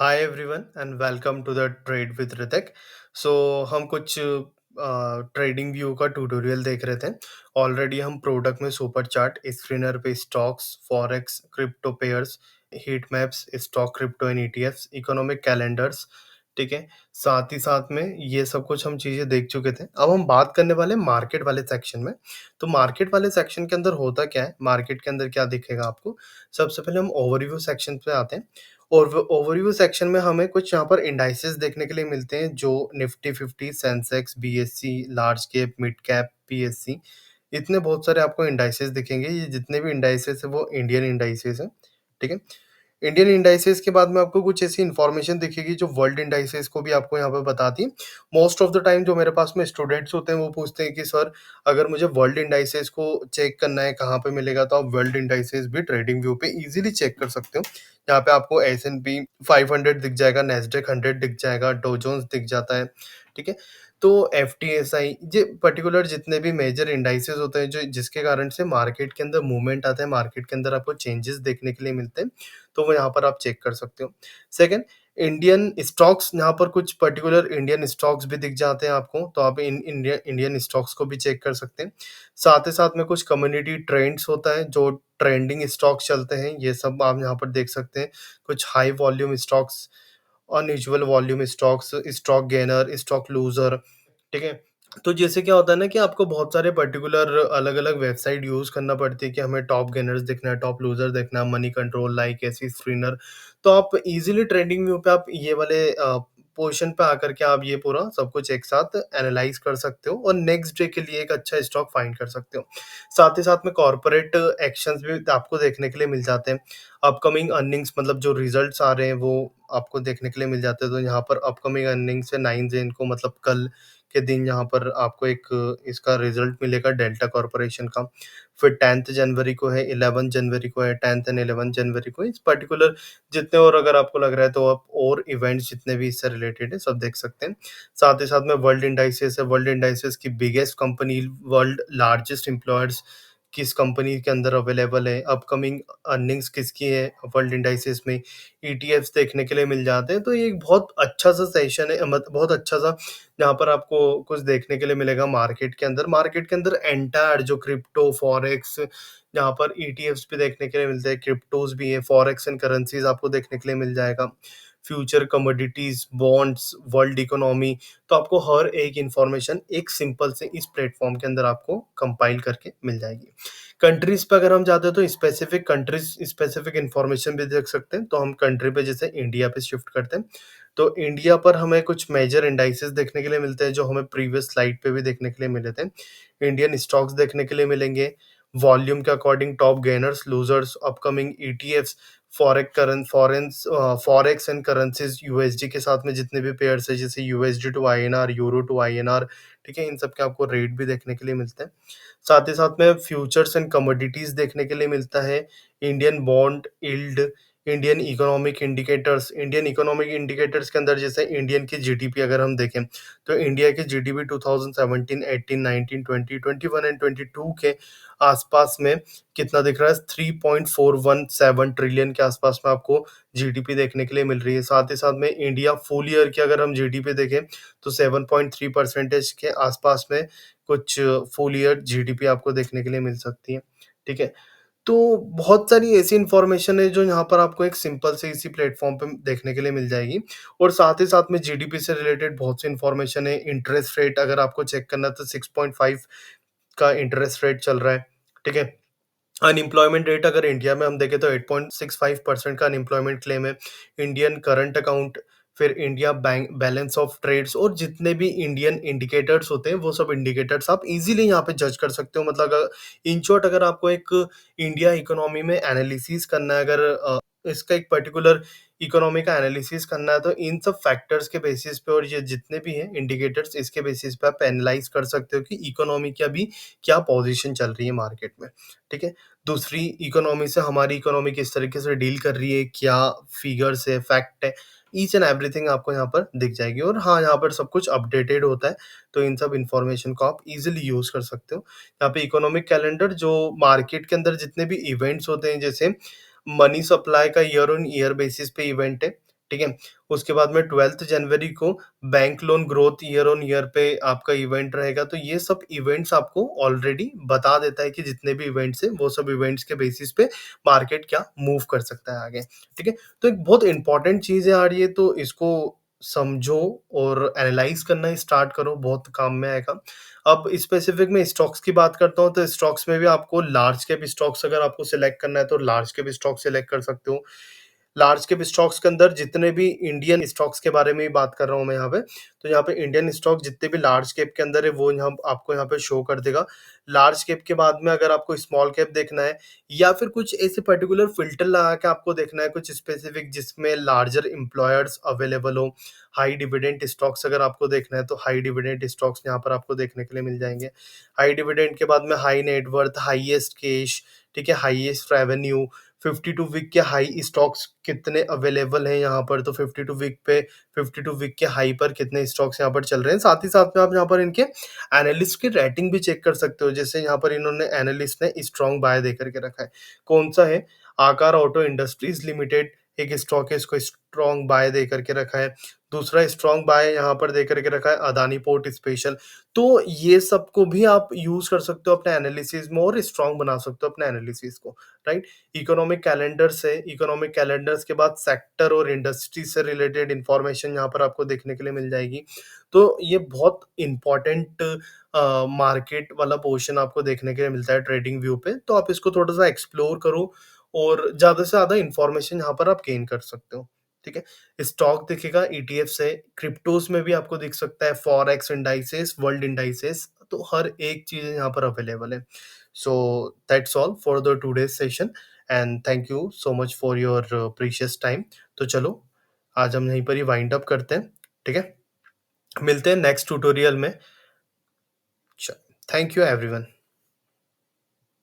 Hi everyone and welcome to the trade with Hrithik. So हम कुछ trading view का tutorial देख रहे थे। ऑलरेडी हम प्रोडक्ट में सुपर चार्ट, स्क्रीनर पे stocks, forex, crypto pairs, heat maps, stock crypto and ETFs, economic calendars, ठीक है। साथ ही साथ में ये सब कुछ हम चीज़ें देख चुके थे। अब हम बात करने वाले मार्केट वाले सेक्शन में। तो मार्केट वाले सेक्शन के अंदर होता क्या है, मार्केट के अंदर क्या दिखेगा आपको। सबसे पहले हम ओवरव्यू सेक्शन पे आते हैं। और ओवरव्यू सेक्शन में हमें कुछ यहाँ पर इंडाइसेस देखने के लिए मिलते हैं, जो Nifty 50, Sensex, BSc, large cap, mid cap, PSC, इतने बहुत सारे आपको इंडाइसेस दिखेंगे। ये जितने भी इंडाइसेस है वो इंडियन इंडाइसेस है, ठीक है। इंडियन इंडाइसेस के बाद में आपको कुछ ऐसी इन्फॉर्मेशन दिखेगी जो वर्ल्ड इंडाइसेस को भी आपको यहाँ पे बताती है। मोस्ट ऑफ द टाइम जो मेरे पास में स्टूडेंट्स होते हैं वो पूछते हैं कि सर, अगर मुझे वर्ल्ड इंडाइसेस को चेक करना है कहाँ पे मिलेगा, तो आप वर्ल्ड इंडाइसेस भी ट्रेडिंग व्यू पे इजीली चेक कर सकते हो। यहाँ पे आपको S&P 500 दिख जाएगा, नेस्डेक 100 दिख जाएगा, डो जोन्स दिख जाता है, ठीक है। तो एफटीएसआई, ये पर्टिकुलर जितने भी मेजर इंडाइसेस होते हैं जो जिसके कारण से मार्केट के अंदर मूवमेंट आता है, मार्केट के अंदर आपको चेंजेस देखने के लिए मिलते हैं, तो वो यहाँ पर आप चेक कर सकते हो। सेकंड, इंडियन स्टॉक्स, यहाँ पर कुछ पर्टिकुलर इंडियन स्टॉक्स भी दिख जाते हैं आपको, तो आप इन इंडियन स्टॉक्स को भी चेक कर सकते हैं। साथ ही साथ में कुछ कम्युनिटी ट्रेंड्स होता है, जो ट्रेंडिंग स्टॉक्स चलते हैं, ये सब आप यहाँ पर देख सकते हैं। कुछ high volume stocks, unusual volume stocks, stock gainer, stock loser, ठीक है। तो जैसे क्या होता है ना कि आपको बहुत सारे पर्टिकुलर अलग-अलग वेबसाइट यूज़ करना पड़ती है कि हमें टॉप गेनर्स देखना है, टॉप लूज़र देखना है, मनी कंट्रोल, लाइक ऐसी स्क्रीनर। तो आप इज़िली ट्रेडिंग व्यू पे आप ये वाले पोज़ीशन पे आकर के आप ये पूरा सब कुछ एक साथ एनालाइज़ कर सकते हो और नेक्स्ट डे के लिए एक अच्छा स्टॉक फाइंड कर सकते हो। साथ ही साथ में कॉर्पोरेट एक्शंस भी आपको देखने के लिए मिल जाते हैं। अपकमिंग अर्निंग्स, मतलब जो रिज़ल्ट्स आ रहे हैं वो आपको देखने के लिए मिल जाते हैं। तो यहाँ पर अपकमिंग अर्निंग्स है 9 जून को, मतलब कल के दिन यहाँ पर आपको एक इसका रिज़ल्ट मिलेगा डेल्टा कॉर्पोरेशन का। फिर 10th जनवरी को है, 11 जनवरी को है, 10th एंड 11 जनवरी को, इस पर्टिकुलर जितने, और अगर आपको लग रहा है तो आप और इवेंट्स जितने भी इससे रिलेटेड है सब देख सकते हैं। साथ ही साथ में वर्ल्ड इंडाइसेस है, वर्ल्ड इंडाइसेस की biggest company, world largest employers किस कंपनी के अंदर अवेलेबल है, अपकमिंग अर्निंग्स किसकी है वर्ल्ड इंडाइसेस में, ईटीएफ्स देखने के लिए मिल जाते हैं। तो ये एक बहुत अच्छा-सा सेशन है, बहुत अच्छा-सा जहाँ पर आपको कुछ देखने के लिए मिलेगा मार्केट के अंदर। मार्केट के अंदर एंटायर जो क्रिप्टो, फॉरेक्स, जहाँ पर ईटीएफ्स भी देखने के लिए मिलते हैं, क्रिप्टोज़ भी हैं, फॉरेक्स एंड करेंसीज़ आपको देखने के लिए मिल जाएगा। Future commodities, bonds, world economy, तो आपको हर एक इन्फॉर्मेशन एक सिंपल से इस प्लेटफ़ॉर्म के अंदर आपको कंपाइल करके मिल जाएगी। कंट्रीज़ पे अगर हम जाते हैं तो स्पेसिफिक कंट्रीज़, स्पेसिफिक इन्फॉर्मेशन भी देख सकते हैं। तो हम कंट्री पे जैसे इंडिया पे शिफ्ट करते हैं। तो इंडिया पर हमें कुछ मेजर इंडाइसेस देखने के लिए मिलते हैं, जो हमें प्रीवियस स्लाइड पे भी देखने के लिए मिले थे। इंडियन स्टॉक्स देखने के लिए मिलेंगे, वॉल्यूम के according top gainers, losers, upcoming ETFs, forex and currencies, USD के साथ में जितने भी पेयर्स है, जैसे USD to INR, euro to INR, ठीक है, इन सब के आपको रेट भी देखने के लिए मिलते हैं। साथ ही साथ में फ्यूचर्स एंड कमोडिटीज देखने के लिए मिलता है, Indian bond yield, Indian economic indicators के अंदर जैसे इंडियन की जीडीपी अगर हम देखें, तो इंडिया की जीडीपी 2017, 18, 19, 20, 21 एंड 22 के आसपास में कितना दिख रहा है, 3.417 ट्रिलियन के आसपास में आपको जीडीपी देखने के लिए मिल रही है। साथ ही साथ में इंडिया फुल ईयर की अगर हम जीडीपी देखें, तो 7.3% के आसपास में कुछ फुल ईयर जीडीपी आपको देखने के लिए मिल सकती है, ठीक है। तो बहुत सारी ऐसी इन्फॉर्मेशन है जो यहाँ पर आपको एक सिंपल से इसी प्लेटफ़ॉर्म पे देखने के लिए मिल जाएगी, और साथ ही साथ में जीडीपी से रिलेटेड बहुत सी इन्फॉर्मेशन है। इंटरेस्ट रेट अगर आपको चेक करना है तो 6.5 का इंटरेस्ट रेट चल रहा है, ठीक है। अनएम्प्लॉयमेंट रेट अगर इंडिया में हम देखें तो 8.65% का अनएम्प्लॉयमेंट क्लेम है। इंडियन करंट अकाउंट, फिर India bank balance of trades, और जितने भी इंडियन इंडिकेटर्स होते हैं वो सब इंडिकेटर्स आप इजीली यहाँ पे जज कर सकते हो। मतलब इन शॉर्ट, अगर आपको एक इंडिया इकोनॉमी में एनालिसिस करना है, अगर इसका एक पर्टिकुलर इकोनॉमी का एनालिसिस करना है, तो इन सब फैक्टर्स के बेसिस पे और ये जितने भी हैं इंडिकेटर्स, इसके बेसिस पे आप एनालाइज कर सकते हो कि इकोनॉमी की अभी क्या पोजीशन चल रही है मार्केट में, ठीक है। दूसरी इकोनॉमी से हमारी इकोनॉमी किस तरीके से डील कर रही है, क्या फिगर्स है, फैक्ट है, ईच एंड एवरीथिंग आपको यहाँ पर दिख जाएगी। और हाँ, यहाँ पर सब कुछ अपडेटेड होता है, तो इन सब इन्फॉर्मेशन को आप ईज़िली यूज़ कर सकते हो। यहाँ पे इकोनॉमिक कैलेंडर, जो मार्केट के अंदर जितने भी इवेंट्स होते हैं, जैसे मनी सप्लाई का ईयर ऑन ईयर बेसिस पे इवेंट है, ठीक है? उसके बाद में 12th जनवरी को bank loan growth year on year पे आपका इवेंट रहेगा, तो ये सब इवेंट्स आपको ऑलरेडी बता देता है कि जितने भी इवेंट्स हैं, वो सब इवेंट्स के बेसिस पे मार्केट क्या मूव कर सकता है आगे, ठीक है? तो एक बहुत इंपॉर्टेंट चीज़ है यार ये, तो इसको समझो और एनालाइज़ करना स्टार्ट करो, बहुत काम में आएगा। अब स्पेसिफिक मैं स्टॉक्स की बात करता हूँ, तो स्टॉक्स में भी आपको लार्ज कैप स्टॉक्स अगर आपको सेलेक्ट करना है, तो लार्ज कैप स्टॉक सेलेक्ट कर सकते हो। लार्ज कैप स्टॉक्स के अंदर जितने भी इंडियन स्टॉक्स के बारे में ही बात कर रहा हूँ मैं यहाँ पे, तो यहाँ पे इंडियन स्टॉक जितने भी लार्ज कैप के अंदर है, वो यहाँ आपको यहाँ पे शो कर देगा। लार्ज कैप के बाद में अगर आपको स्मॉल कैप देखना है या फिर कुछ ऐसे पर्टिकुलर फ़िल्टर लगा के आपको देखना है कुछ स्पेसिफिक जिसमें लार्जर एम्प्लॉयर्स अवेलेबल हो, हाई डिविडेंड स्टॉक्स अगर आपको देखना है, तो हाई डिविडेंड स्टॉक्स यहाँ पर आपको देखने के लिए मिल जाएँगे। हाई डिविडेंड के बाद में high net worth, highest cash, ठीक है? हाईएस्ट रेवेन्यू, 52 वीक के हाई स्टॉक्स कितने अवेलेबल हैं यहाँ पर, तो 52 वीक पे 52 वीक के हाई पर कितने स्टॉक्स यहाँ पर चल रहे हैं। साथ ही साथ में आप यहाँ पर इनके एनालिस्ट की रेटिंग भी चेक कर सकते हो। जैसे यहाँ पर इन्होंने एनालिस्ट ने स्ट्रॉन्ग बाय दे करके रखा है। कौन-सा है? आकार ऑटो इंडस्ट्रीज़ लिमिटेड एक स्टॉक है, इसको स्ट्रॉन्ग बाय दे करके रखा है। दूसरा स्ट्रॉन्ग बाय यहाँ पर दे करके रखा है अदानी पोर्ट स्पेशल। तो ये सबको भी आप यूज़ कर सकते हो अपने एनालिसिस में और स्ट्रॉन्ग बना सकते हो अपने एनालिसिस को, राइट? इकोनॉमिक कैलेंडर्स है, इकोनॉमिक कैलेंडर्स के बाद सेक्टर और इंडस्ट्री से रिलेटेड इंफॉर्मेशन यहाँ पर आपको देखने के लिए मिल जाएगी। तो ये बहुत इम्पोर्टेंट मार्केट वाला पोर्शन आपको देखने के लिए मिलता है ट्रेडिंग व्यू पे, तो आप इसको थोड़ा-सा एक्सप्लोर करो और ज़्यादा से ज़्यादा इन्फॉर्मेशन यहाँ पर आप गेन कर सकते हो, ठीक है? स्टॉक दिखेगा, ईटीएफ्स है, क्रिप्टोज़ में भी आपको दिख सकता है, फॉरेक्स इंडाइसेस, वर्ल्ड इंडाइसेस, तो हर एक चीज़ यहाँ पर अवेलेबल है। So that's all for the today's session and thank you so much for your precious time. तो चलो, आज हम यहीं पर ही वाइंड अप करते हैं, ठीक है? मिलते हैं नेक्स्ट ट्यूटोरियल में। च थैंक यू एवरीवन।